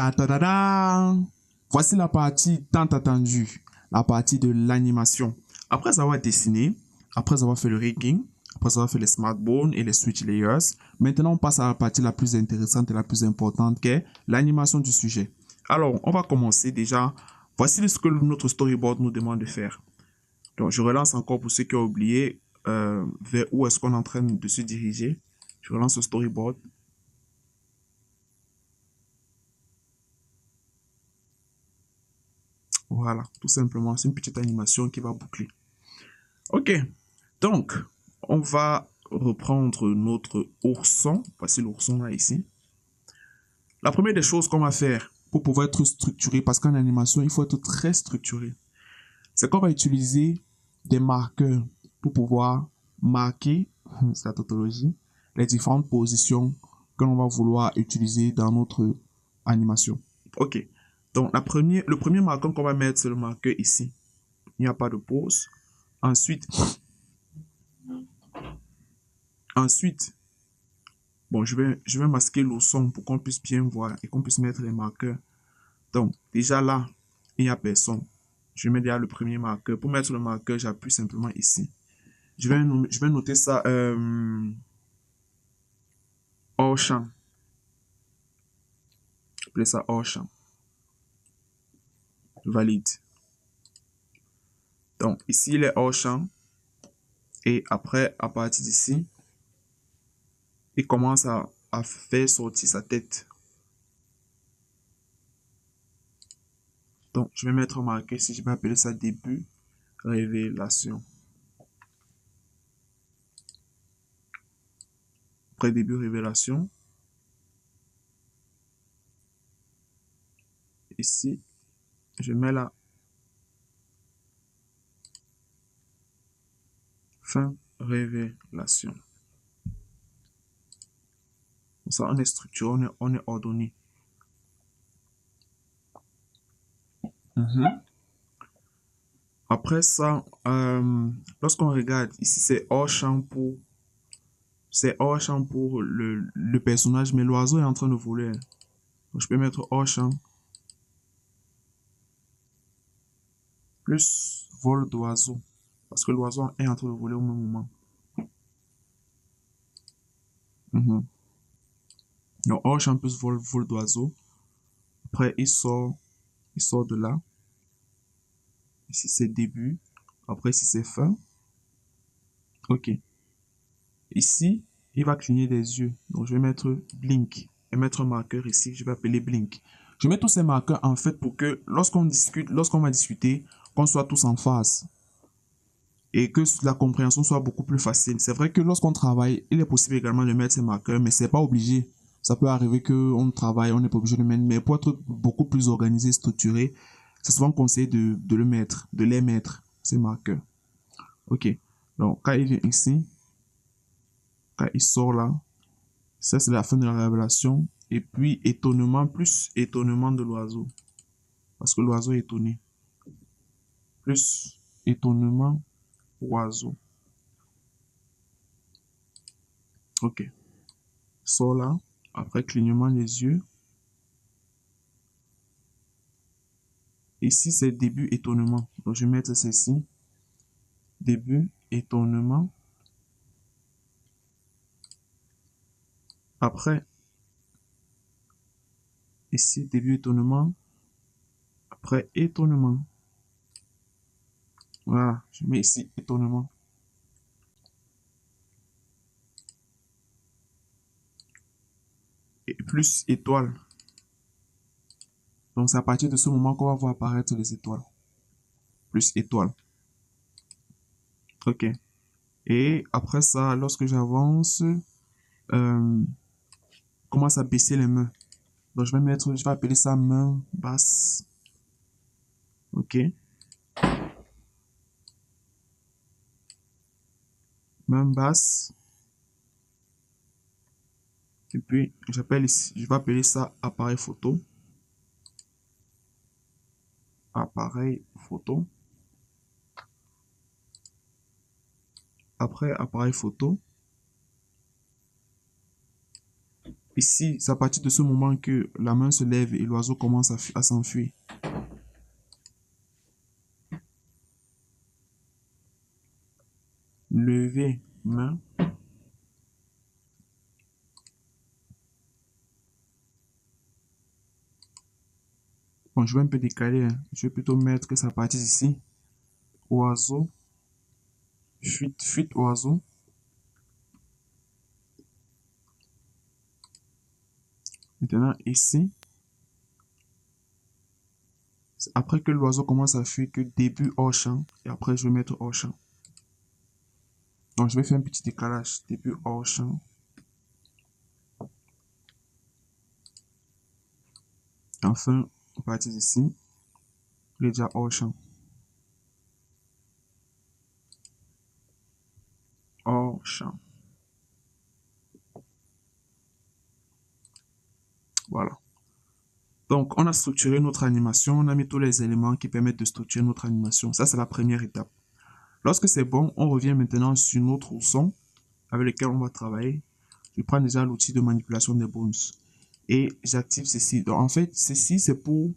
Ta ta ta ta. Voici la partie tant attendue, la partie de l'animation. Après avoir dessiné, après avoir fait le rigging, après avoir fait les smartbones et les switch layers, maintenant on passe à la partie la plus intéressante et la plus importante qui est l'animation du sujet. Alors, on va commencer déjà. Voici ce que notre storyboard nous demande de faire. Donc, je relance encore pour ceux qui ont oublié vers où est-ce qu'on est en train de se diriger. Je relance le storyboard. Voilà, tout simplement, c'est une petite animation qui va boucler. Ok, donc, on va reprendre notre ourson. Voici l'ourson là, ici. La première des choses qu'on va faire pour pouvoir être structuré, parce qu'en animation, il faut être très structuré, c'est qu'on va utiliser des marqueurs pour pouvoir marquer, c'est la tautologie, les différentes positions que l'on va vouloir utiliser dans notre animation. Ok, donc le premier marqueur qu'on va mettre, c'est le marqueur ici. Il n'y a pas de pause. Ensuite, bon, je vais masquer le son pour qu'on puisse bien voir et qu'on puisse mettre les marqueurs. Donc, déjà là, il n'y a personne. Je mets déjà le premier marqueur. Pour mettre le marqueur, j'appuie simplement ici. Je vais noter ça hors champ. Appelez ça hors champ. Valide. Donc, ici, il est hors champ. Et après, à partir d'ici, il commence à faire sortir sa tête. Donc, je vais mettre marqué ici. Je vais appeler ça début révélation. Après début révélation. Ici, je mets la fin révélation. Comme ça, on est structuré, on est ordonné. Après ça, lorsqu'on regarde, ici c'est hors champ pour le personnage, mais l'oiseau est en train de voler. Donc, je peux mettre hors champ plus vol d'oiseau. Parce que l'oiseau est en train de voler au même moment. Donc hors champ plus vol d'oiseau. Après, il sort de là. Ici c'est début. Après, ici c'est fin. Ok. Ici, il va cligner des yeux. Donc, je vais mettre blink et mettre un marqueur ici. Je vais appeler blink. Je mets tous ces marqueurs en fait pour que lorsqu'on va discuter, qu'on soit tous en phase et que la compréhension soit beaucoup plus facile. C'est vrai que lorsqu'on travaille, il est possible également de mettre ces marqueurs, mais c'est pas obligé. Ça peut arriver qu'on travaille, on n'est pas obligé de mettre, mais pour être beaucoup plus organisé, structuré, c'est souvent conseillé de les mettre, ces marqueurs. Ok. Donc, quand il vient ici, quand il sort là, ça c'est la fin de la révélation. Et puis, étonnement plus étonnement de l'oiseau. Parce que l'oiseau est étonné. Plus étonnement oiseau. Ok. Sort là. Après, clignement des yeux. Ici, c'est début étonnement. Donc, je vais mettre ceci. Début étonnement. Après, ici, début étonnement. Après, étonnement. Voilà, je mets ici étonnement. Et plus étoile. Donc, c'est à partir de ce moment qu'on va voir apparaître les étoiles. Plus étoile. Ok. Et après ça, lorsque j'avance, commence à baisser les mains. Donc, je vais appeler ça main basse. Ok. Main basse. Et puis, je vais appeler ça appareil photo. Appareil photo. Après appareil photo. Ici, c'est à partir de ce moment que la main se lève et l'oiseau commence à s'enfuir. Lever main. Bon, je vais un peu décaler, hein. Je vais plutôt mettre que ça partisse ici. Oiseau. Fuite, fuite, oiseau. Maintenant, ici. C'est après que l'oiseau commence à fuir que début hors champ. Et après, je vais mettre hors champ. Donc, je vais faire un petit décalage. Début hors champ. Enfin, on partit d'ici. Il est déjà hors champ. Hors champ. Voilà. Donc, on a structuré notre animation. On a mis tous les éléments qui permettent de structurer notre animation. Ça, c'est la première étape. Lorsque c'est bon, on revient maintenant sur notre son avec lequel on va travailler. Je prends déjà l'outil de manipulation des bones et j'active ceci. Donc, en fait, ceci, c'est pour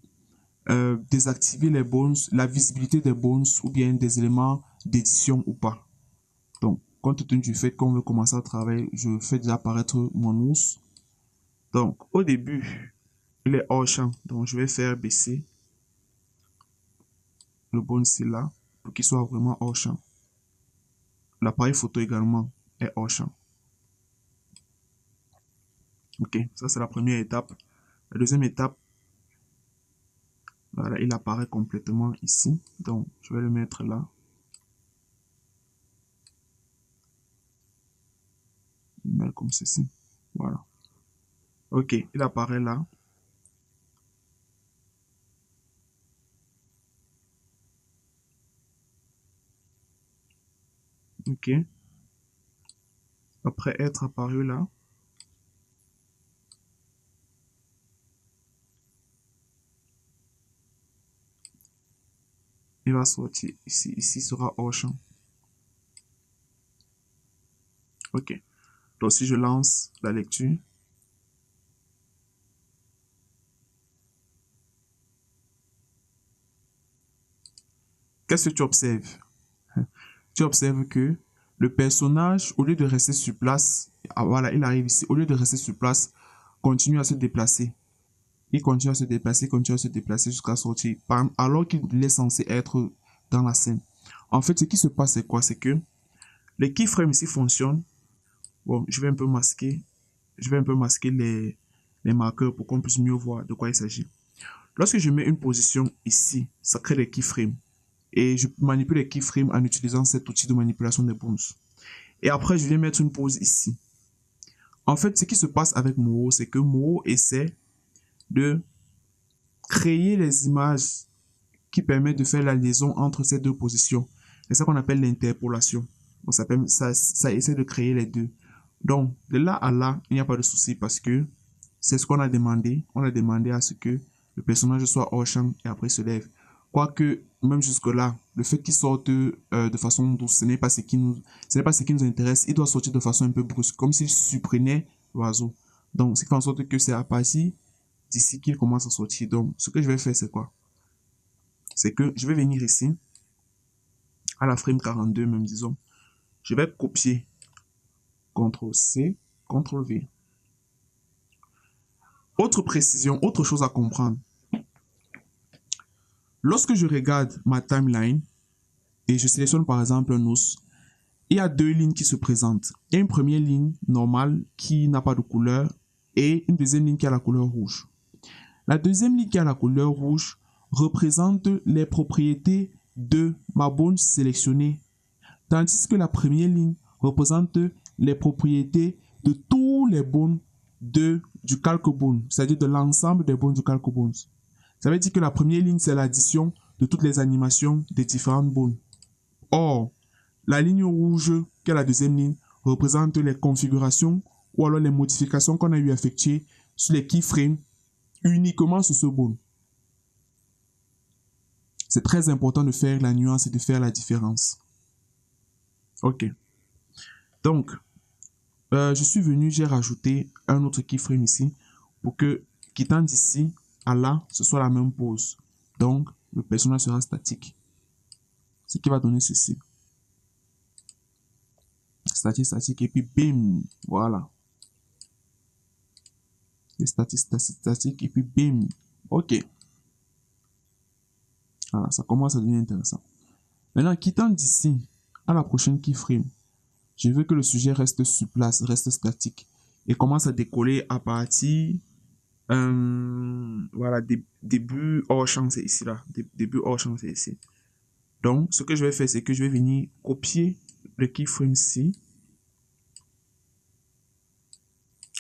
désactiver les bones, la visibilité des bones ou bien des éléments d'édition ou pas. Donc, compte tenu du fait qu'on veut commencer à travailler, je fais déjà apparaître mon ours. Donc, au début, il est hors champ. Donc, je vais faire baisser le bone ici là pour qu'il soit vraiment hors champ. L'appareil photo également est hors champ. Ok, ça c'est la première étape. La deuxième étape, voilà, il apparaît complètement ici. Donc, je vais le mettre là. Mettre comme ceci. Voilà. Ok, il apparaît là. Ok. Après être apparu là. Il va sortir ici. Ici sera hors champ. Ok. Donc, si je lance la lecture. Qu'est-ce que tu observes? Tu observes que le personnage, au lieu de rester sur place, voilà, il arrive ici, au lieu de rester sur place, continue à se déplacer. Il continue à se déplacer, continue à se déplacer jusqu'à sortir, alors qu'il est censé être dans la scène. En fait, ce qui se passe, c'est quoi? C'est que les keyframes ici fonctionnent. Bon, je vais un peu masquer les marqueurs pour qu'on puisse mieux voir de quoi il s'agit. Lorsque je mets une position ici, ça crée des keyframes. Et je manipule les keyframes en utilisant cet outil de manipulation des bones. Et après, je viens mettre une pause ici. En fait, ce qui se passe avec Moho, c'est que Moho essaie de créer les images qui permettent de faire la liaison entre ces deux positions. C'est ça qu'on appelle l'interpolation. Ça essaie de créer les deux. Donc, de là à là, il n'y a pas de souci parce que c'est ce qu'on a demandé. On a demandé à ce que le personnage soit hors champ et après se lève. Quoique, même jusque-là, le fait qu'il sorte de façon douce, ce n'est pas ce qui nous intéresse. Il doit sortir de façon un peu brusque, comme s'il surprenait l'oiseau. Donc, ce qui fait en sorte que c'est à partir d'ici qu'il commence à sortir. Donc, ce que je vais faire, c'est quoi? C'est que je vais venir ici, à la frame 42 même, disons. Je vais copier CTRL-C, CTRL-V. Autre précision, autre chose à comprendre. Lorsque je regarde ma timeline et je sélectionne par exemple un os, il y a deux lignes qui se présentent. Il y a une première ligne normale qui n'a pas de couleur et une deuxième ligne qui a la couleur rouge. La deuxième ligne qui a la couleur rouge représente les propriétés de ma bone sélectionnée, tandis que la première ligne représente les propriétés de tous les bones du calque bone, c'est-à-dire de l'ensemble des bones du calque bone. Ça veut dire que la première ligne, c'est l'addition de toutes les animations des différentes bones. Or, la ligne rouge, qui est la deuxième ligne, représente les configurations ou alors les modifications qu'on a eu à effectuer sur les keyframes uniquement sur ce bone. C'est très important de faire la nuance et de faire la différence. Ok. Donc, je suis venu, j'ai rajouté un autre keyframe ici pour que, quittant d'ici à là, ce soit la même pose. Donc, le personnage sera statique. Ce qui va donner ceci. Statique, statique, et puis bim, voilà. Et statique, statique, statique, et puis bim. Ok. Voilà, ça commence à devenir intéressant. Maintenant, quittant d'ici à la prochaine keyframe, je veux que le sujet reste sur place, reste statique et commence à décoller à partir, voilà, début hors champ, c'est ici là, début hors champ, c'est ici. Donc, ce que je vais faire, c'est que je vais venir copier le keyframe ici.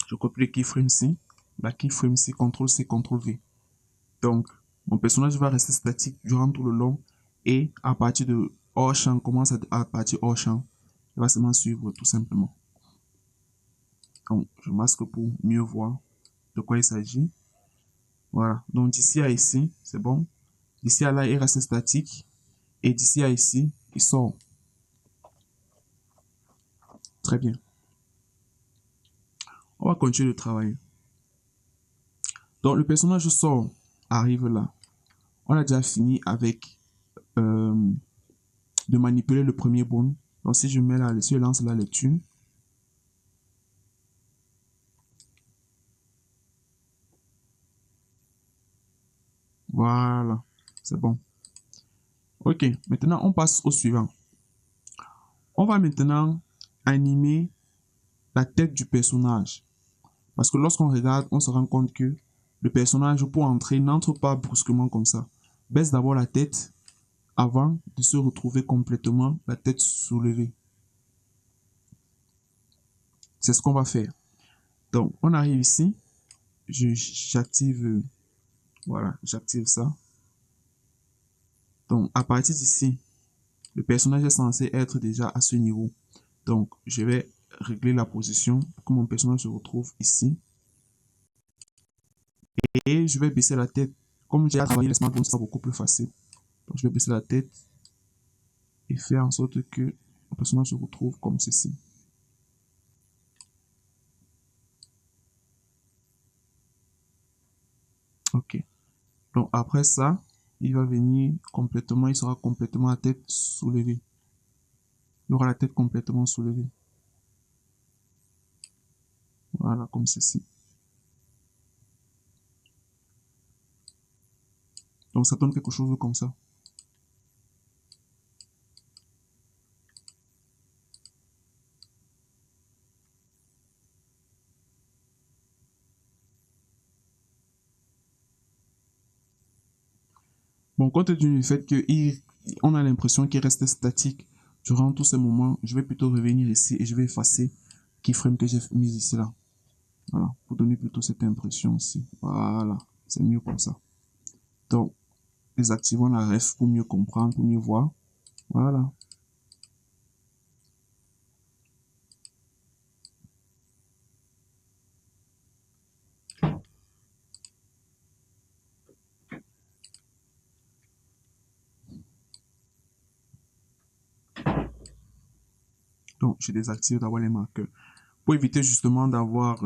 Je copie le keyframe ici, la keyframe ici, CTRL-C, CTRL-V. Donc, mon personnage va rester statique durant tout le long et à partir de hors champ, commence à partir hors champ, il va seulement suivre tout simplement. Donc, je masque pour mieux voir de quoi il s'agit. Voilà. Donc, d'ici à ici, c'est bon. D'ici à là, il reste statique. Et d'ici à ici, il sort. Très bien. On va continuer de travailler. Donc, le personnage sort, arrive là. On a déjà fini avec de manipuler le premier bond. Donc, si je mets là, si je lance la lecture, voilà, c'est bon. Ok, maintenant on passe au suivant. On va maintenant animer la tête du personnage. Parce que lorsqu'on regarde, on se rend compte que le personnage, pour entrer, n'entre pas brusquement comme ça. Baisse d'abord la tête avant de se retrouver complètement la tête soulevée. C'est ce qu'on va faire. Donc, on arrive ici. J'active, voilà, j'active ça. Donc, à partir d'ici, le personnage est censé être déjà à ce niveau. Donc, je vais régler la position pour que mon personnage se retrouve ici. Et je vais baisser la tête. Comme j'ai travaillé les smartphones, c'est beaucoup plus facile. Donc, je vais baisser la tête et faire en sorte que le personnage se retrouve comme ceci. Ok. Donc, après ça, il va venir complètement, il sera complètement la tête soulevée. Il aura la tête complètement soulevée. Voilà, comme ceci. Donc, ça donne quelque chose comme ça. Bon, compte tenu du fait qu'on a l'impression qu'il reste statique durant tous ces moments, je vais plutôt revenir ici et je vais effacer keyframe que j'ai mis ici là. Voilà, pour donner plutôt cette impression ici. Voilà, c'est mieux comme ça. Donc, désactivons la ref pour mieux comprendre, pour mieux voir. Voilà. Donc, je désactive d'abord les marqueurs. Pour éviter justement d'avoir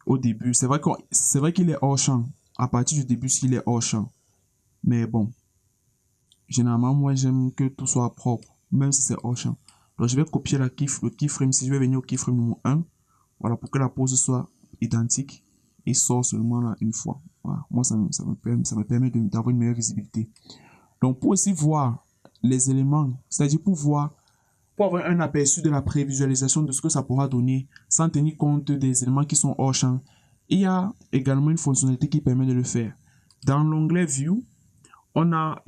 au début, c'est vrai qu'il est hors champ. À partir du début, s'il est hors champ. Mais bon, généralement, moi, j'aime que tout soit propre, même si c'est hors champ. Donc, je vais copier le keyframe. Si je vais venir au keyframe numéro 1, voilà, pour que la pose soit identique et sort seulement là une fois. Voilà. Moi, ça me permet d'avoir une meilleure visibilité. Donc, pour aussi voir les éléments, c'est-à-dire pour avoir un aperçu de la prévisualisation de ce que ça pourra donner sans tenir compte des éléments qui sont hors champ, il y a également une fonctionnalité qui permet de le faire. Dans l'onglet View, on a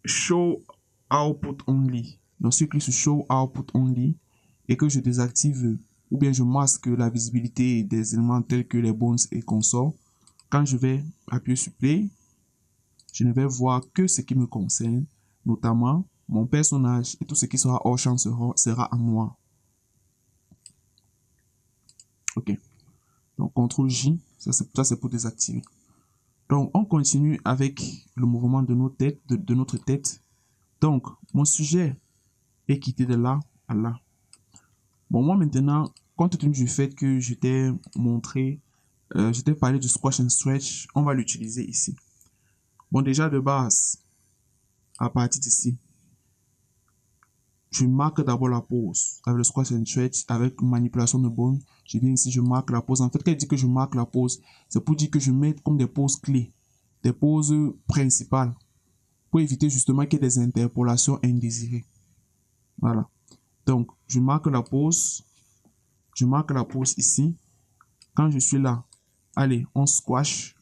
Show Output Only. Donc, si je clique sur Show Output Only et que je désactive ou bien je masque la visibilité des éléments tels que les bones et consorts, quand je vais appuyer sur Play, je ne vais voir que ce qui me concerne, notamment mon personnage et tout ce qui sera hors champ sera en noir. Ok. Donc, CTRL J, ça c'est pour désactiver. Donc, on continue avec le mouvement de notre tête. Donc, mon sujet est quitté de là à là. Bon, moi maintenant, compte tenu du fait que je t'ai montré, je t'ai parlé du squash and stretch, on va l'utiliser ici. Bon, déjà de base, à partir d'ici, je marque d'abord la pause avec le squash and stretch, avec manipulation de bone. Je viens ici, je marque la pause. En fait, quand je dis que je marque la pause, c'est pour dire que je mets comme des pauses clés, des pauses principales, pour éviter justement qu'il y ait des interpolations indésirées. Voilà. Donc, je marque la pause. Je marque la pause ici. Quand je suis là, allez, on squash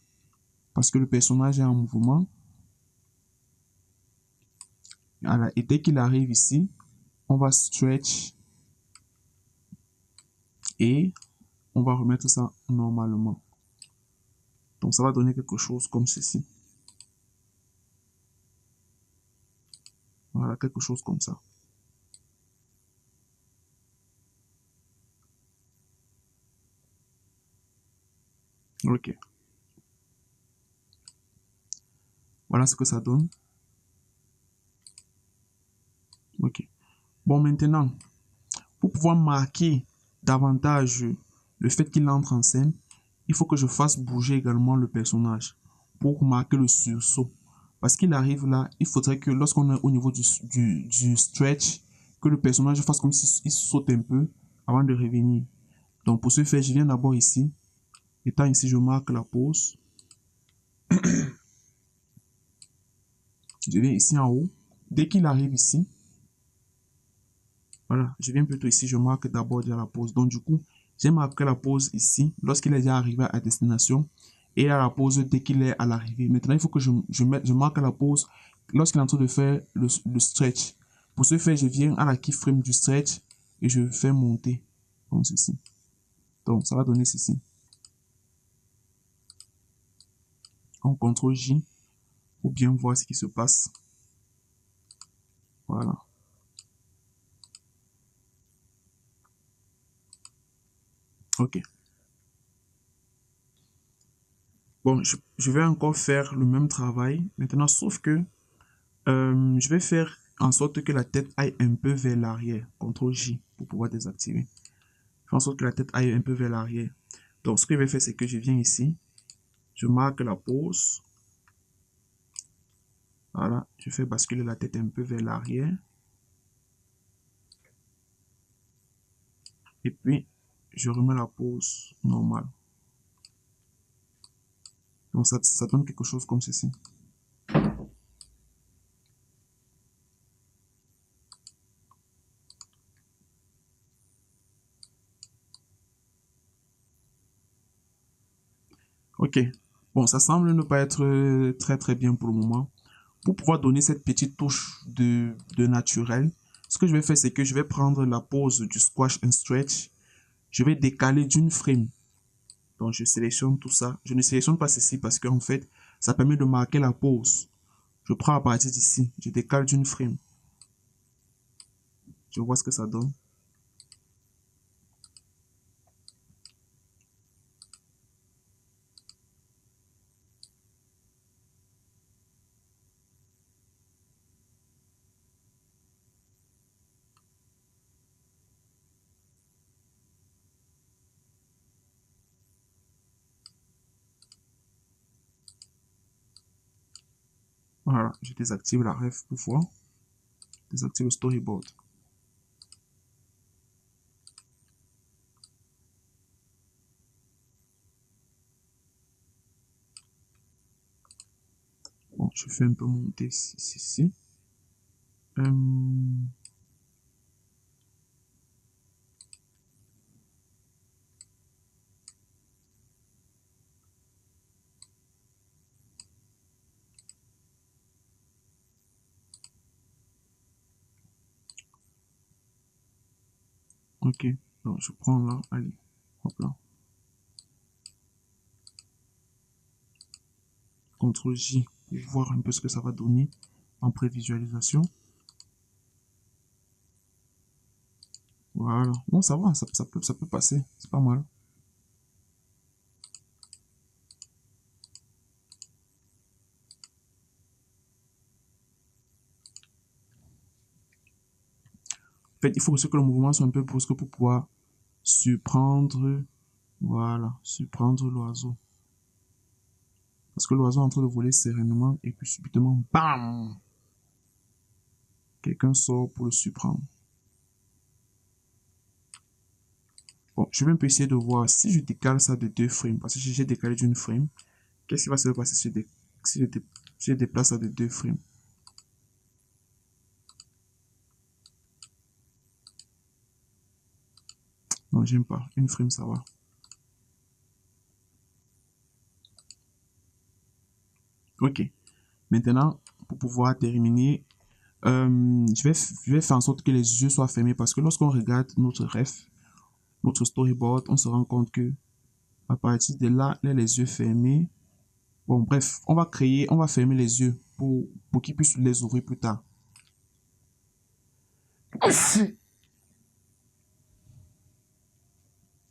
parce que le personnage est en mouvement. Voilà. Et dès qu'il arrive ici, on va stretch et on va remettre ça normalement. Donc, ça va donner quelque chose comme ceci. Voilà, quelque chose comme ça. Ok. Voilà ce que ça donne. Ok. Bon, maintenant, pour pouvoir marquer davantage le fait qu'il entre en scène, il faut que je fasse bouger également le personnage pour marquer le sursaut. Parce qu'il arrive là, il faudrait que lorsqu'on est au niveau du stretch, que le personnage fasse comme s'il saute un peu avant de revenir. Donc pour ce faire, je viens d'abord ici. Étant ici, je marque la pause. Je viens ici en haut. Dès qu'il arrive ici, voilà, je viens plutôt ici, je marque d'abord déjà la pause. Donc du coup, j'ai marqué la pause ici, lorsqu'il est déjà arrivé à destination, et à la pause dès qu'il est à l'arrivée. Maintenant, il faut que je marque la pause lorsqu'il est en train de faire le stretch. Pour ce faire, je viens à la keyframe du stretch et je fais monter, comme ceci. Donc, ça va donner ceci. On CTRL J pour bien voir ce qui se passe. Voilà. Ok. Bon, je vais encore faire le même travail maintenant, sauf que je vais faire en sorte que la tête aille un peu vers l'arrière. CTRL J pour pouvoir désactiver. Je fais en sorte que la tête aille un peu vers l'arrière. Donc, ce que je vais faire, c'est que je viens ici. Je marque la pause. Voilà. Je fais basculer la tête un peu vers l'arrière. Et puis, je remets la pause normale. Donc, ça donne quelque chose comme ceci. Ok. Bon, ça semble ne pas être très très bien pour le moment. Pour pouvoir donner cette petite touche de naturel, ce que je vais faire, c'est que je vais prendre la pause du squash and stretch. Je vais décaler d'une frame. Donc, je sélectionne tout ça. Je ne sélectionne pas ceci parce qu'en fait, ça permet de marquer la pause. Je prends à partir d'ici. Je décale d'une frame. Je vois ce que ça donne. Voilà, je désactive la ref pour voir. Désactive le storyboard. Bon, je fais un peu monter ici. Ok, donc je prends là, allez, hop là. CTRL J pour voir un peu ce que ça va donner en prévisualisation. Voilà. Bon, ça va, ça peut passer. C'est pas mal. fait, il faut aussi que le mouvement soit un peu brusque pour pouvoir surprendre, voilà, surprendre l'oiseau. Parce que l'oiseau est en train de voler sereinement et puis subitement, bam! Quelqu'un sort pour le surprendre. Bon, je vais un peu essayer de voir si je décale ça de 2 frames, parce que j'ai décalé d'une frame. Qu'est-ce qui va se passer si je déplace ça de 2 frames? Non, j'aime pas. Une frame, ça va. Ok. Maintenant, pour pouvoir terminer, je vais faire en sorte que les yeux soient fermés parce que lorsqu'on regarde notre ref, notre storyboard, on se rend compte que à partir de là, les yeux fermés. Bon, bref, on va fermer les yeux pour qu'ils puissent les ouvrir plus tard.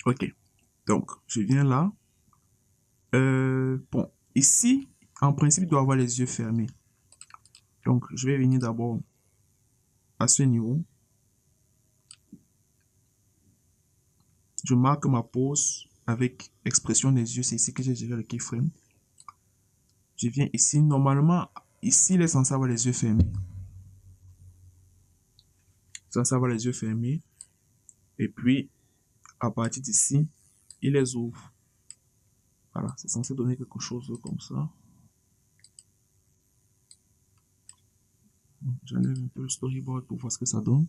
Ok. Donc, je viens là. Bon, ici, en principe, il doit avoir les yeux fermés. Donc, je vais venir d'abord à ce niveau. Je marque ma pose avec expression des yeux. C'est ici que j'ai géré le keyframe. Je viens ici. Normalement, ici, il est censé avoir les yeux fermés. Censé avoir les yeux fermés. Et puis, à partir d'ici, il les ouvre. Voilà, c'est censé donner quelque chose comme ça. J'enlève un peu le storyboard pour voir ce que ça donne.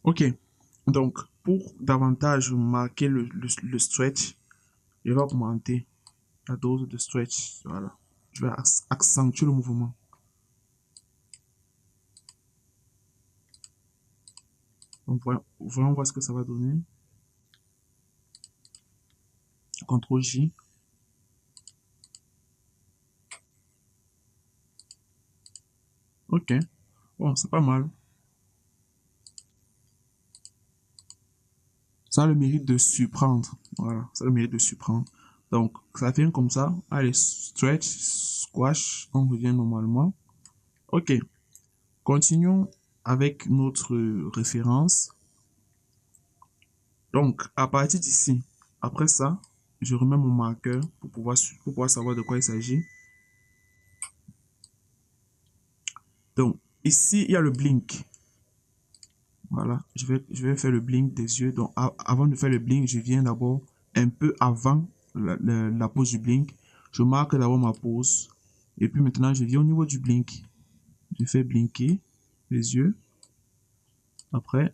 Ok, donc pour davantage marquer le stretch, je vais augmenter la dose de stretch. Voilà, je vais accentuer le mouvement. Donc voyons voir ce que ça va donner. CTRL J. Ok, bon, c'est pas mal. Ça a le mérite de surprendre. Voilà, ça a le mérite de surprendre. Donc, ça vient comme ça. Allez, stretch, squash, on revient normalement. Ok, continuons avec notre référence. Donc, à partir d'ici, après ça, je remets mon marqueur pour pouvoir savoir de quoi il s'agit. Donc, ici, il y a le blink. Voilà, je vais faire le blink des yeux. Donc, avant de faire le blink, je viens d'abord un peu avant la pose du blink. Je marque d'abord ma pose. Et puis maintenant, je viens au niveau du blink. Je fais blinker les yeux. Après,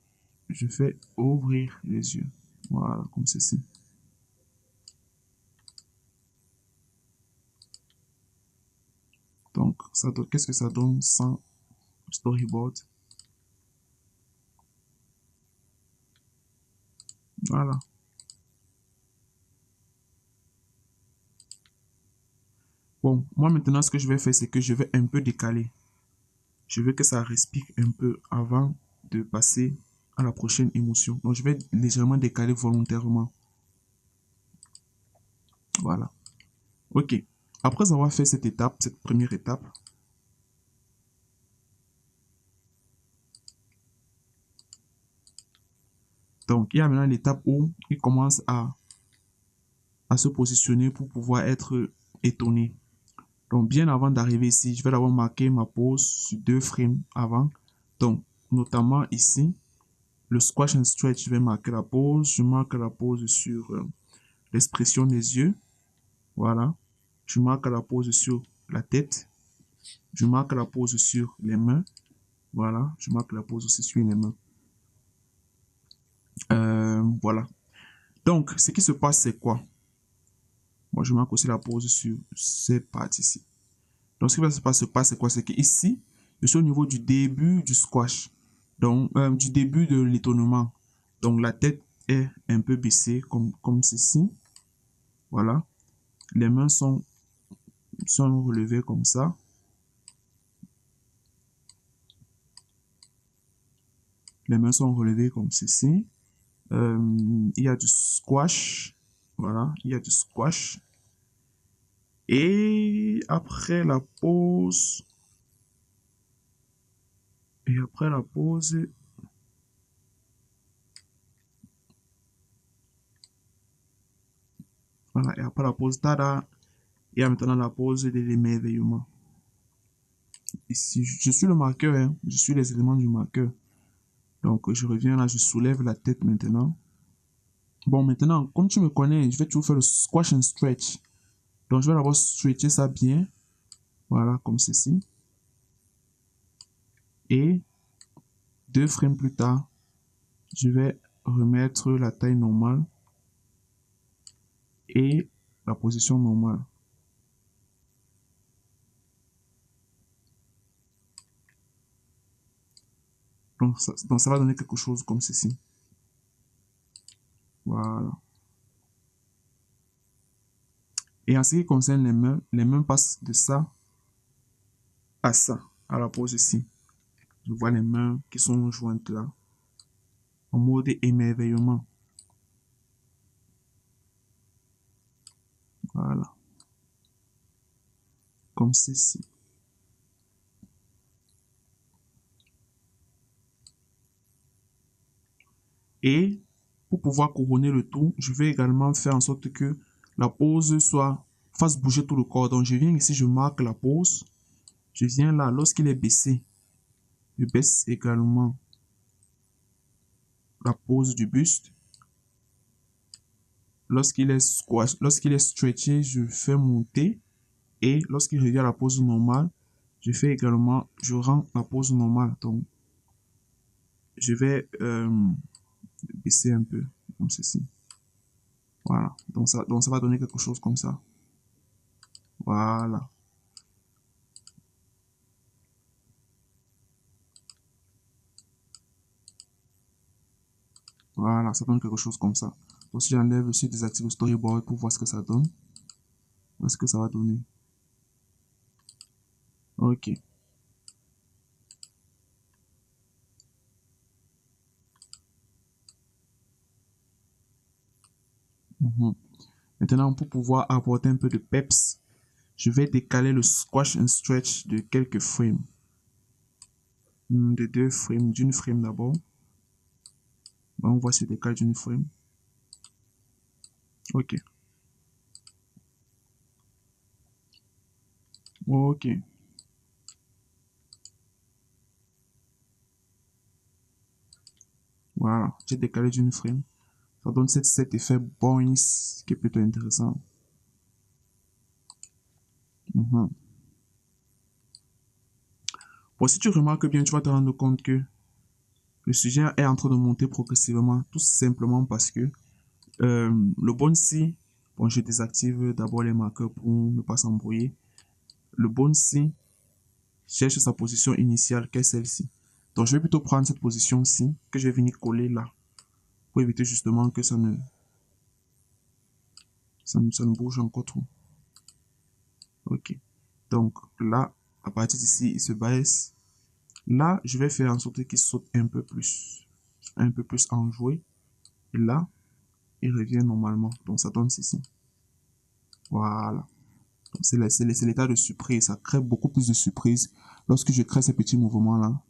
je fais ouvrir les yeux. Voilà, comme ceci. Donc, qu'est-ce que ça donne sans storyboard? Voilà. Bon, moi maintenant, ce que je vais faire, c'est que je vais un peu décaler. Je veux que ça respire un peu avant de passer à la prochaine émotion. Donc, je vais légèrement décaler volontairement. Voilà. Ok. Après avoir fait cette étape, cette première étape, donc il y a maintenant l'étape où il commence à se positionner pour pouvoir être étonné. Donc, bien avant d'arriver ici, je vais d'abord marquer ma pose sur 2 frames avant. Donc, notamment ici, le squash and stretch, je vais marquer la pose. Je marque la pose sur l'expression des yeux. Voilà. Je marque la pose sur la tête. Je marque la pose sur les mains. Voilà, je marque la pose aussi sur les mains. Voilà. Donc, ce qui se passe, c'est quoi? Moi, je marque aussi la pose sur cette partie-ci. Donc, ce qui va se passer, c'est quoi? C'est qu'ici, je suis au niveau du début du squash. Donc, du début de l'étonnement. Donc, la tête est un peu baissée, comme ceci. Voilà. Les mains sont relevées comme ça. Les mains sont relevées comme ceci. Il y a du squash. Voilà, il y a du squash. Et après la pause, voilà, et après la pause, tada, il y a maintenant la pause de l'émerveillement. Ici, je suis le marqueur, hein, je suis les éléments du marqueur. Donc, je reviens là, je soulève la tête maintenant. Bon, maintenant, comme tu me connais, je vais toujours faire le squash and stretch. Donc, je vais d'abord stretcher ça bien. Voilà, comme ceci. Et 2 frames plus tard, je vais remettre la taille normale et la position normale. Donc ça va donner quelque chose comme ceci. Voilà. Et en ce qui concerne les mains passent de ça à ça, à la pose ici. Je vois les mains qui sont jointes là, en mode émerveillement. Voilà. Comme ceci. Et pour pouvoir couronner le tout, je vais également faire en sorte que la pose fasse bouger tout le corps. Donc je viens ici, je marque la pose. Je viens là, lorsqu'il est baissé, je baisse également la pose du buste. Lorsqu'il est squash, lorsqu'il est stretché, je fais monter. Et lorsqu'il revient à la pose normale, je fais également, je rends la pose normale. Donc, je vais baisser un peu, comme ceci. Voilà. Donc ça va donner quelque chose comme ça. Voilà. Voilà, ça donne quelque chose comme ça. Donc, si j'enlève aussi, désactive le storyboard pour voir ce que ça donne. Voir ce que ça va donner. Ok. Mhm. Maintenant, pour pouvoir apporter un peu de peps, je vais décaler le squash and stretch de quelques frames. De 2 frames, d'une frame d'abord. Bon, on voit ce décale d'une frame. Ok. Ok. Voilà, j'ai décalé d'une frame. Ça donne cet effet boing qui est plutôt intéressant. Mhm. Bon, si tu remarques bien, tu vas te rendre compte que le sujet est en train de monter progressivement, tout simplement parce que le bouncy, bon, je désactive d'abord les marqueurs pour ne pas s'embrouiller. Le bouncy cherche sa position initiale, qui est celle-ci. Donc, je vais plutôt prendre cette position-ci, que je vais venir coller là, pour éviter justement que ça ne bouge encore trop. Ok. Donc, là, à partir d'ici, il se baisse. Là, je vais faire en sorte qu'il saute un peu plus enjoué. Et là, il revient normalement. Donc, ça donne ceci. Voilà. C'est l'état de surprise. Ça crée beaucoup plus de surprise lorsque je crée ces petits mouvements-là.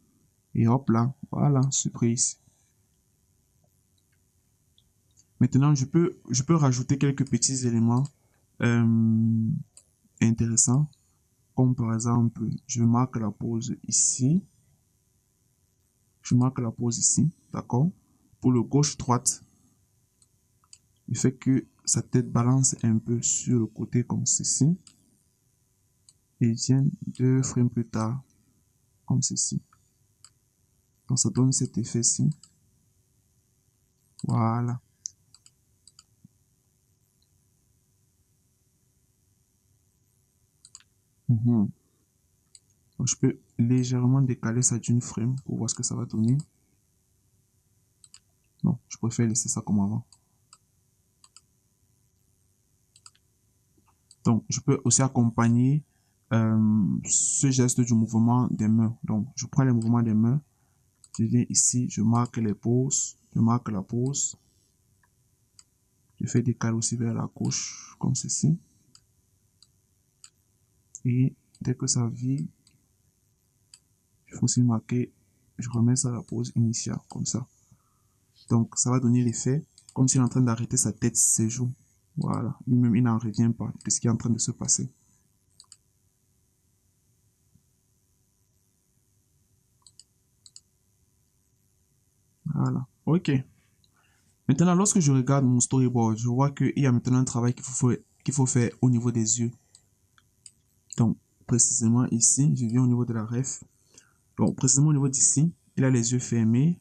Et hop là, voilà, surprise. Maintenant, je peux rajouter quelques petits éléments intéressants. Comme par exemple, je marque la pause ici. Je marque la pause ici, d'accord? Pour le gauche-droite, il fait que sa tête balance un peu sur le côté comme ceci. et viennent 2 frames plus tard, comme ceci. Donc ça donne cet effet-ci. Voilà. Donc, je peux légèrement décaler ça d'une frame pour voir ce que ça va donner. Non, je préfère laisser ça comme avant. Donc, je peux aussi accompagner ce geste du mouvement des mains. Donc, je prends les mouvements des mains, je viens ici, je marque les pauses, je marque la pause. Je fais décaler aussi vers la gauche, comme ceci. Et dès que ça vit, il faut aussi marquer, je remets ça à la pause initiale, comme ça. Donc, ça va donner l'effet, comme s'il est en train d'arrêter sa tête séjour. Voilà, lui-même, il n'en revient pas de ce qui est en train de se passer. Voilà, ok. Maintenant, lorsque je regarde mon storyboard, je vois qu'il y a maintenant un travail qu'il faut faire au niveau des yeux. Donc, précisément ici, je viens au niveau de la ref. Donc, précisément au niveau d'ici, il a les yeux fermés.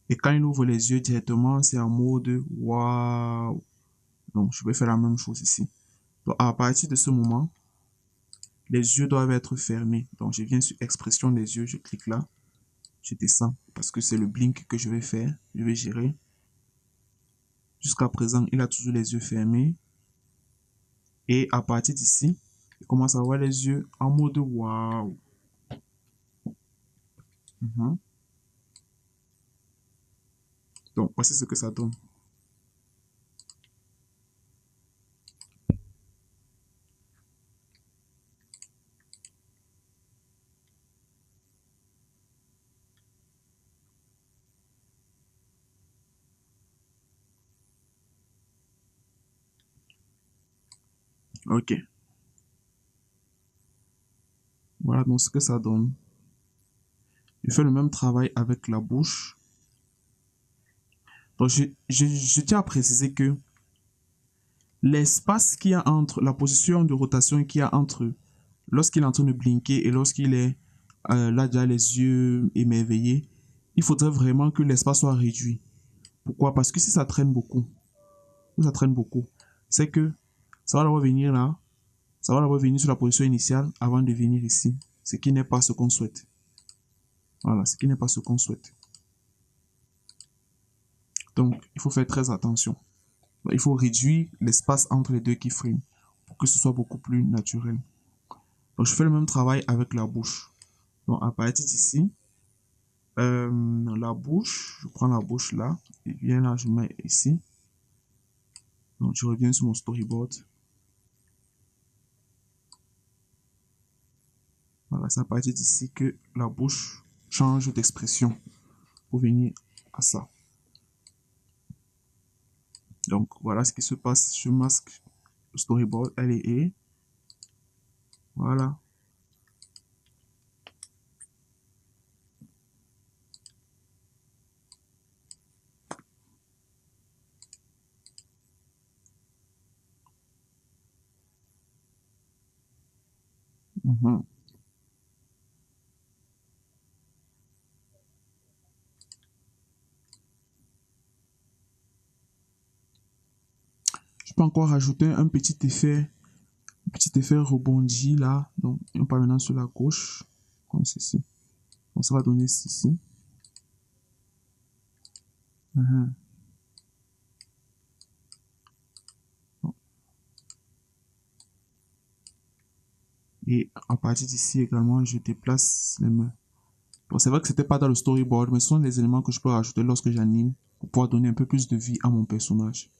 Et quand il ouvre les yeux directement, c'est en mode waouh. Donc, je vais faire la même chose ici. Donc, à partir de ce moment, les yeux doivent être fermés. Donc, je viens sur expression des yeux, je clique là, je descends parce que c'est le blink que je vais faire, je vais gérer. Jusqu'à présent, il a toujours les yeux fermés. Et à partir d'ici, il commence à avoir les yeux en mode waouh. Donc, voici ce que ça donne. Ok. Voilà donc ce que ça donne. Je fais le même travail avec la bouche. Donc, je tiens à préciser que l'espace qu'il y a entre la position de rotation qu'il y a entre lorsqu'il est en train de blinker et lorsqu'il est là déjà les yeux émerveillés, il faudrait vraiment que l'espace soit réduit. Pourquoi? Parce que si ça traîne beaucoup, c'est que ça va revenir là, ça va revenir sur la position initiale avant de venir ici, ce qui n'est pas ce qu'on souhaite. Voilà, ce qui n'est pas ce qu'on souhaite. Donc, il faut faire très attention. Il faut réduire l'espace entre les deux keyframes pour que ce soit beaucoup plus naturel. Donc, je fais le même travail avec la bouche. Donc, à partir d'ici, la bouche, je prends la bouche là, et bien là, je mets ici. Donc, je reviens sur mon storyboard. Voilà, c'est à partir d'ici que la bouche change d'expression pour venir à ça. Donc, voilà ce qui se passe. Je masque le storyboard, LE. Voilà. Je peux encore rajouter un petit effet rebondi là. Donc, on part maintenant sur la gauche, comme ceci. Donc, ça va donner ceci. Et à partir d'ici également, je déplace les mains. Bon, c'est vrai que c'était pas dans le storyboard, mais ce sont des éléments que je peux rajouter lorsque j'anime pour pouvoir donner un peu plus de vie à mon personnage.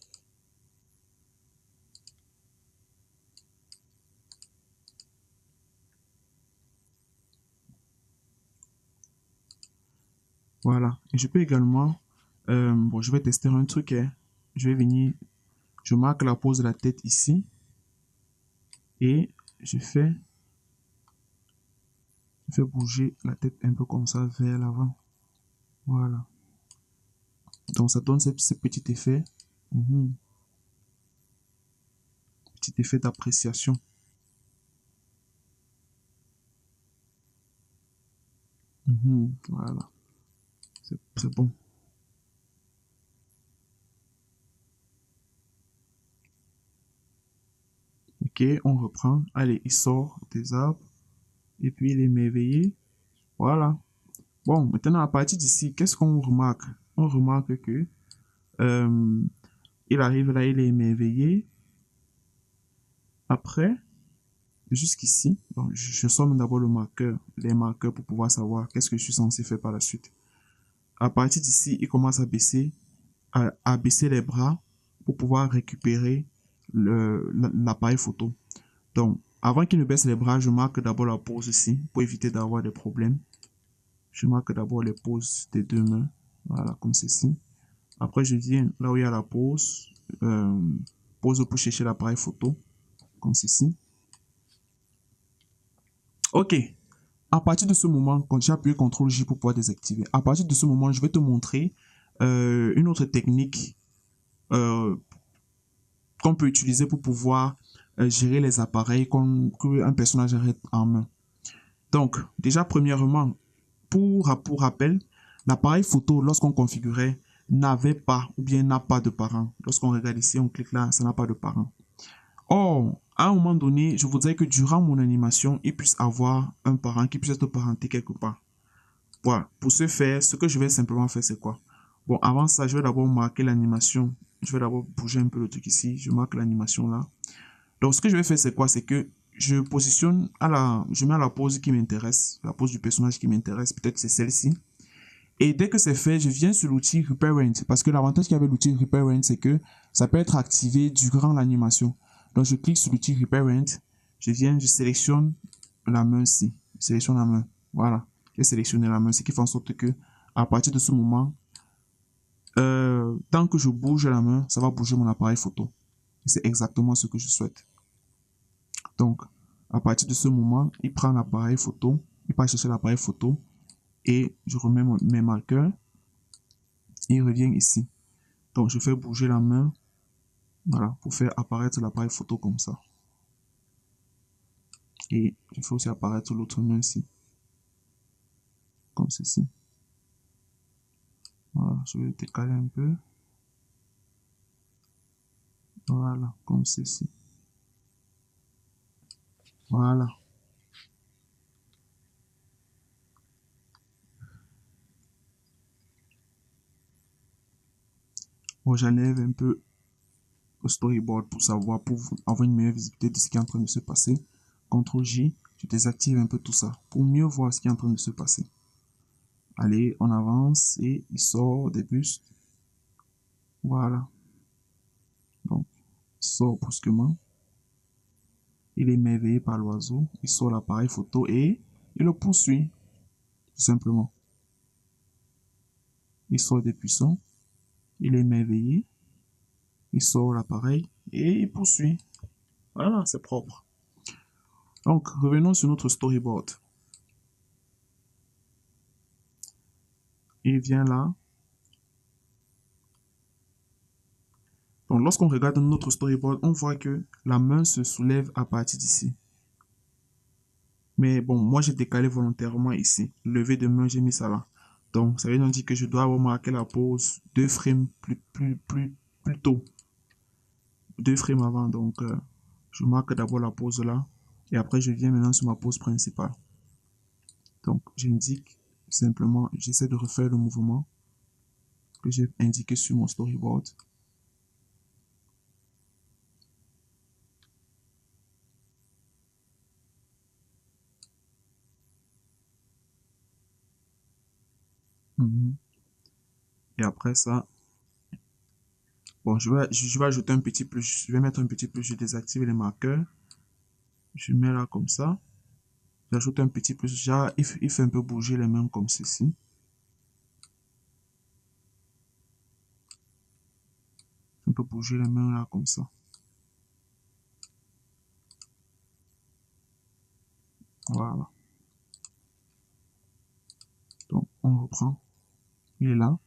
Voilà. Et je peux également, bon, je vais tester un truc, hein. Je vais venir, je marque la pose de la tête ici et je fais bouger la tête un peu comme ça vers l'avant. Voilà. Donc ça donne ce petit effet. Petit effet d'appréciation. Voilà, c'est bon. Ok, on reprend. Allez, il sort des arbres et puis il est émerveillé. Voilà. Bon, maintenant à partir d'ici, qu'est-ce qu'on remarque? On remarque que euh, il arrive là, il est émerveillé. Après, jusqu'ici, bon, je somme d'abord le marqueur, les marqueurs pour pouvoir savoir qu'est-ce que je suis censé faire par la suite. À partir d'ici, il commence à baisser, à baisser les bras pour pouvoir récupérer l'appareil photo. Donc, avant qu'il ne baisse les bras, je marque d'abord la pose ici pour éviter d'avoir des problèmes. Je marque d'abord les poses des deux mains, voilà, comme ceci. Après, je viens là où il y a la pose, pose pour chercher l'appareil photo, comme ceci. Ok. À partir de ce moment, quand j'ai appuyé CTRL J pour pouvoir désactiver, à partir de ce moment, je vais te montrer une autre technique qu'on peut utiliser pour pouvoir gérer les appareils qu'un personnage arrête en main. Donc, déjà, premièrement, pour rappel, l'appareil photo, lorsqu'on configurait, n'avait pas ou bien n'a pas de parent. Lorsqu'on regarde ici, on clique là, ça n'a pas de parent. Or, à un moment donné, je voudrais que durant mon animation, il puisse avoir un parent qui puisse être parenté quelque part. Voilà. Pour ce faire, ce que je vais simplement faire, c'est quoi? Bon, avant ça, je vais d'abord marquer l'animation. Je vais d'abord bouger un peu le truc ici. Je marque l'animation là. Donc, ce que je vais faire, c'est quoi? C'est que je positionne je mets à la pose qui m'intéresse, la pose du personnage qui m'intéresse. Peut-être c'est celle-ci. Et dès que c'est fait, je viens sur l'outil Reparent. Parce que l'avantage qu'il y avait l'outil Reparent, c'est que ça peut être activé durant l'animation. Donc, je clique sur l'outil Reparent. Je viens, je sélectionne la main ici. Je sélectionne la main. Voilà. J'ai sélectionné la main. Ce qui fait en sorte que, à partir de ce moment, tant que je bouge la main, ça va bouger mon appareil photo. Et c'est exactement ce que je souhaite. Donc, à partir de ce moment, il prend l'appareil photo. Il part chercher l'appareil photo. Et je remets mes marqueurs. Et il revient ici. Donc, je fais bouger la main, voilà, pour faire apparaître l'appareil photo comme ça. Et je fais aussi apparaître l'autre main ici, comme ceci. Voilà, je vais décaler un peu. Voilà, comme ceci. Voilà. Bon, j'enlève un peu le storyboard pour savoir, pour avoir une meilleure visibilité de ce qui est en train de se passer. CTRL J, je désactive un peu tout ça pour mieux voir ce qui est en train de se passer. Allez, on avance et il sort des bustes. Voilà. Donc, il sort brusquement. Il est émerveillé par l'oiseau. Il sort l'appareil photo et il le poursuit, tout simplement. Il sort des buissons. Il est émerveillé. Il sort l'appareil et il poursuit. Voilà, c'est propre. Donc, revenons sur notre storyboard. Il vient là. Donc, lorsqu'on regarde notre storyboard, on voit que la main se soulève à partir d'ici. Mais bon, moi, j'ai décalé volontairement ici. Lever de main, j'ai mis ça là. Donc, ça veut donc dire que je dois avoir marqué la pause 2 frames plus tôt. 2 frames avant. Donc, je marque d'abord la pause là. Et après, je viens maintenant sur ma pause principale. Donc, j'indique simplement, j'essaie de refaire le mouvement que j'ai indiqué sur mon storyboard. Et après ça, bon, je vais ajouter un petit plus, je vais mettre un petit plus, je désactive les marqueurs. Je mets là comme ça. J'ajoute un petit plus, déjà, il fait un peu bouger les mains comme ceci. Un peu bouger les mains là comme ça. Voilà. Donc, on reprend. Il est là.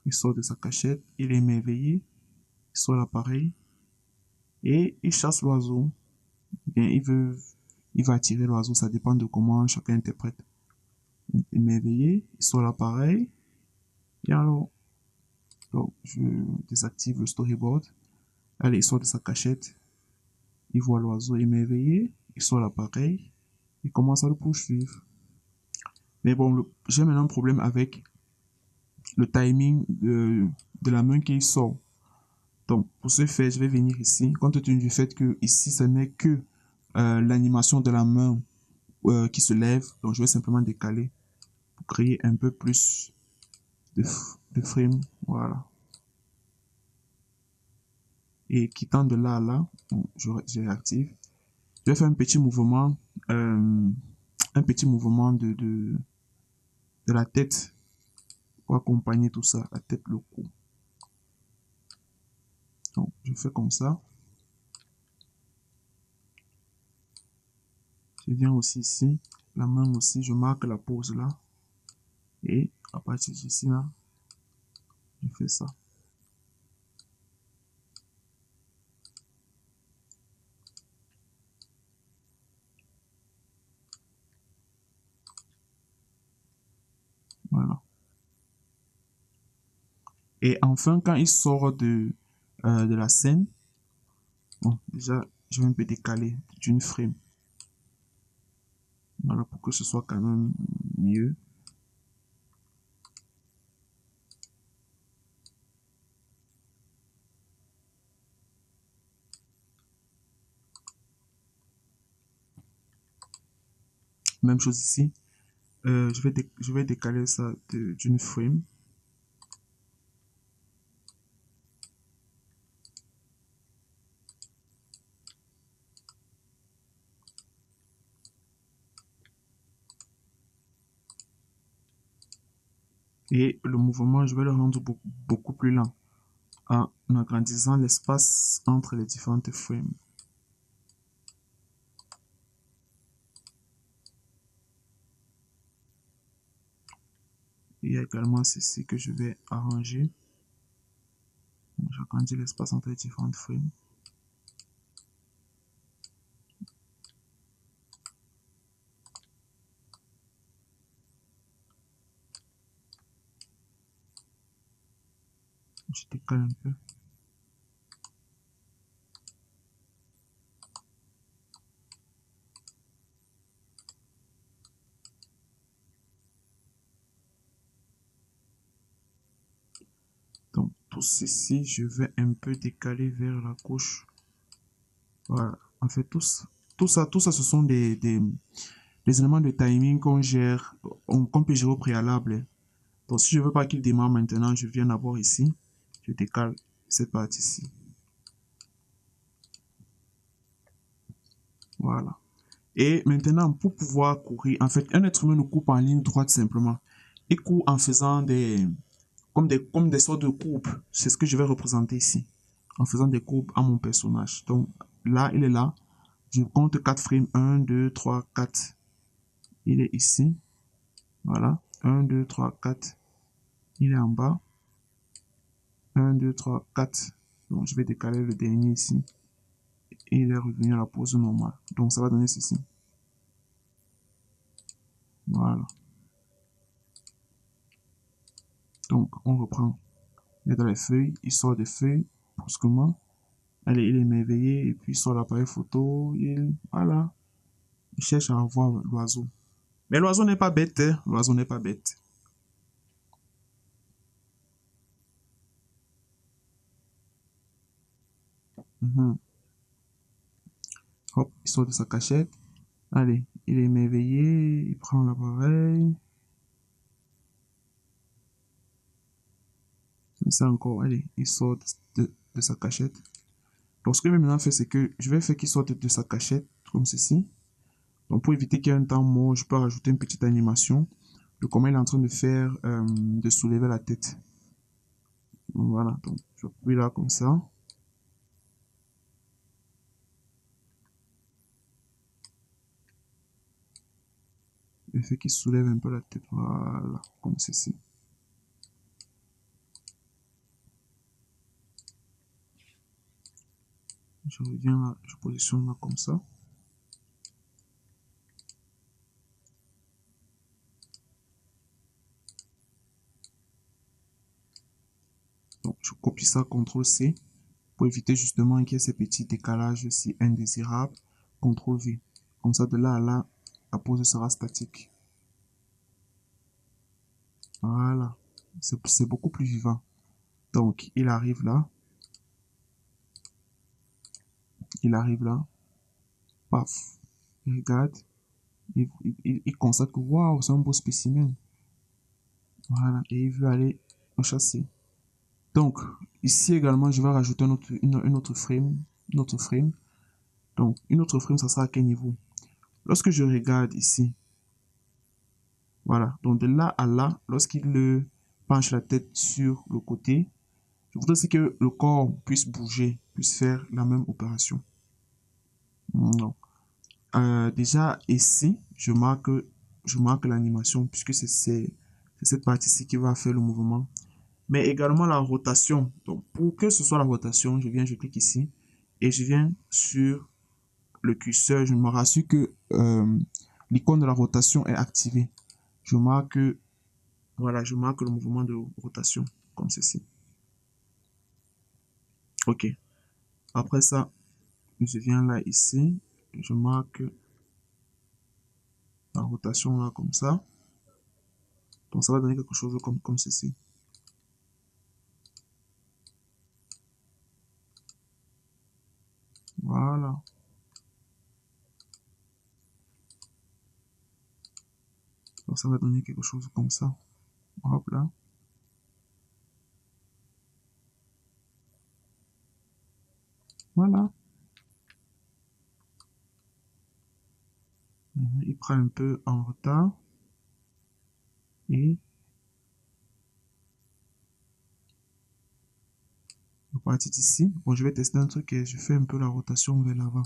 Il sort de sa cachette. Il est émerveillé. Il sort l'appareil. Et il chasse l'oiseau. Bien, il va attirer l'oiseau. Ça dépend de comment chacun interprète. émerveillé, il sort l'appareil. Et alors, donc, je désactive le storyboard. Allez, il sort de sa cachette. Il voit l'oiseau émerveillé. Il sort l'appareil. Il commence à le poursuivre. Mais bon, j'ai maintenant un problème avec le timing de la main qui sort. Donc, pour ce faire, je vais venir ici. Compte tenu du fait que ici, ce n'est que l'animation de la main qui se lève. Donc, je vais simplement décaler pour créer un peu plus de frame. Voilà. Et quittant de là à là, bon, je réactive. Je vais faire un petit mouvement de la tête pour accompagner tout ça, la tête, le cou. Donc, je fais comme ça. Je viens aussi ici, la main aussi, je marque la pose là. Et à partir d'ici là, je fais ça. Voilà. Et enfin, quand il sort de la scène, bon, déjà, je vais un peu décaler d'une frame. Voilà, pour que ce soit quand même mieux. Même chose ici. Je vais décaler ça d'une frame. Et le mouvement, je vais le rendre beaucoup plus lent en agrandissant l'espace entre les différentes frames. Il y a également ceci que je vais arranger. J'agrandis l'espace entre les différentes frames. Je décale un peu. Donc, tout ceci, je vais un peu décaler vers la gauche. Voilà. En fait, tout ça, ce sont des éléments de timing qu'on gère, qu'on peut gérer au préalable. Donc, si je veux pas qu'il démarre maintenant, je viens d'abord ici. Je décale cette partie-ci. Voilà. Et maintenant, pour pouvoir courir, en fait, un être humain ne coupe en ligne droite simplement. Il court en faisant comme des sortes de courbes. C'est ce que je vais représenter ici. En faisant des courbes à mon personnage. Donc, là, il est là. Je compte 4 frames. 1, 2, 3, 4. Il est ici. Voilà. 1, 2, 3, 4. Il est en bas. 1, 2, 3, 4. Donc, je vais décaler le dernier ici. Et il est revenu à la pose normale. Donc, ça va donner ceci. Voilà. Donc, on reprend. Il est dans les feuilles. Il sort des feuilles brusquement. Allez, il est émerveillé. Et puis, il sort l'appareil photo. Voilà. Il cherche à voir l'oiseau. Mais l'oiseau n'est pas bête. Hein? L'oiseau n'est pas bête. Mhm. Hop, il sort de sa cachette. Allez, il est émerveillé. Il prend l'appareil. Et ça encore, allez, il sort de sa cachette. Donc, ce que je vais maintenant faire, c'est que je vais faire qu'il sorte de sa cachette, comme ceci. Donc, pour éviter qu'il y ait un temps mort, je peux rajouter une petite animation de comment il est en train de faire, de soulever la tête. Donc, voilà, donc je appuie là comme ça. Je fais qu'il soulève un peu la tête, voilà, comme ceci. Je reviens là, je positionne là comme ça. Donc, je copie ça, CTRL-C, pour éviter justement qu'il y ait ces petits décalages si indésirables. CTRL-V. Comme ça, de là à là, la pose sera statique. Voilà. C'est beaucoup plus vivant. Donc, il arrive là. Il arrive là. Paf. Il regarde. Il constate que waouh, c'est un beau spécimen. Voilà. Et il veut aller au chasser. Donc, ici également, je vais rajouter une autre frame. Une autre frame. Donc, une autre frame, ça sera à quel niveau? Lorsque je regarde ici, voilà. Donc, de là à là, lorsqu'il penche la tête sur le côté, je voudrais aussi que le corps puisse bouger, puisse faire la même opération. Non. Déjà, ici, je marque l'animation, puisque c'est cette partie-ci qui va faire le mouvement. Mais également la rotation. Donc, pour que ce soit la rotation, je clique ici, et je viens sur le curseur, je me rassure que l'icône de la rotation est activée. Je marque, voilà, je marque le mouvement de rotation, comme ceci. Ok. Après ça, je viens là, ici, je marque la rotation là, comme ça. Donc, ça va donner quelque chose comme ceci. Voilà. Donc, ça va donner quelque chose comme ça. Hop là. Voilà. Il prend un peu en retard. Et à partir d'ici, bon, je vais tester un truc et je fais un peu la rotation vers l'avant.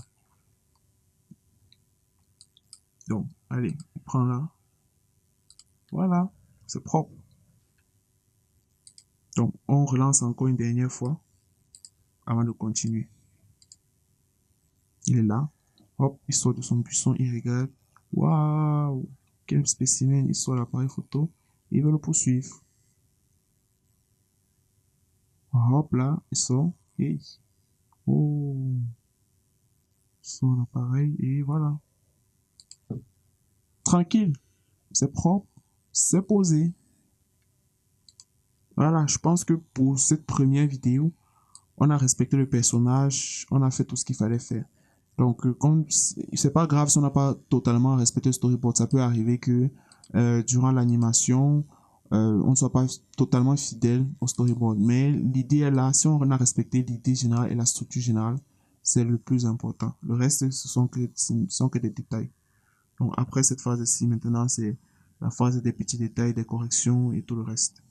Donc, allez, il prend là. Voilà, c'est propre. Donc, on relance encore une dernière fois avant de continuer. Il est là. Hop, il sort de son buisson, il regarde. Waouh, quel spécimen, il sort l'appareil photo. Il veut le poursuivre. Hop là, il sort. Et oh, il sort l'appareil et voilà. Tranquille, c'est propre, c'est posé. Voilà, je pense que pour cette première vidéo, on a respecté le personnage, on a fait tout ce qu'il fallait faire. Donc, comme c'est pas grave si on n'a pas totalement respecté le storyboard, ça peut arriver que durant l'animation, on ne soit pas totalement fidèle au storyboard. Mais l'idée est là, si on a respecté l'idée générale et la structure générale, c'est le plus important. Le reste, ce sont que des détails. Donc, après cette phase-ci, maintenant, c'est la phase des petits détails, des corrections et tout le reste.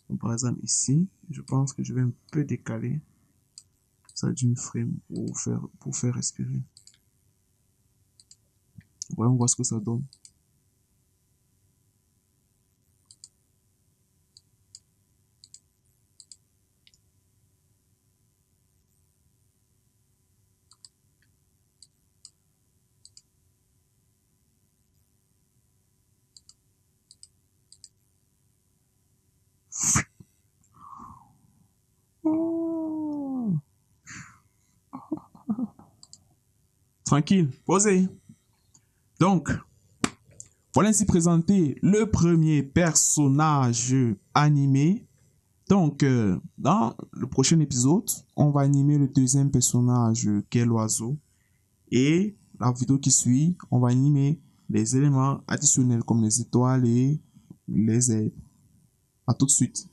Donc, par exemple, ici, je pense que je vais un peu décaler ça d'une frame pour faire respirer. Voyons voir ce que ça donne. Oh. Tranquille, posez. Donc, voilà ainsi présenté le premier personnage animé. Donc, dans le prochain épisode, on va animer le deuxième personnage qui est l'oiseau. Et la vidéo qui suit, on va animer les éléments additionnels comme les étoiles et les ailes. À tout de suite.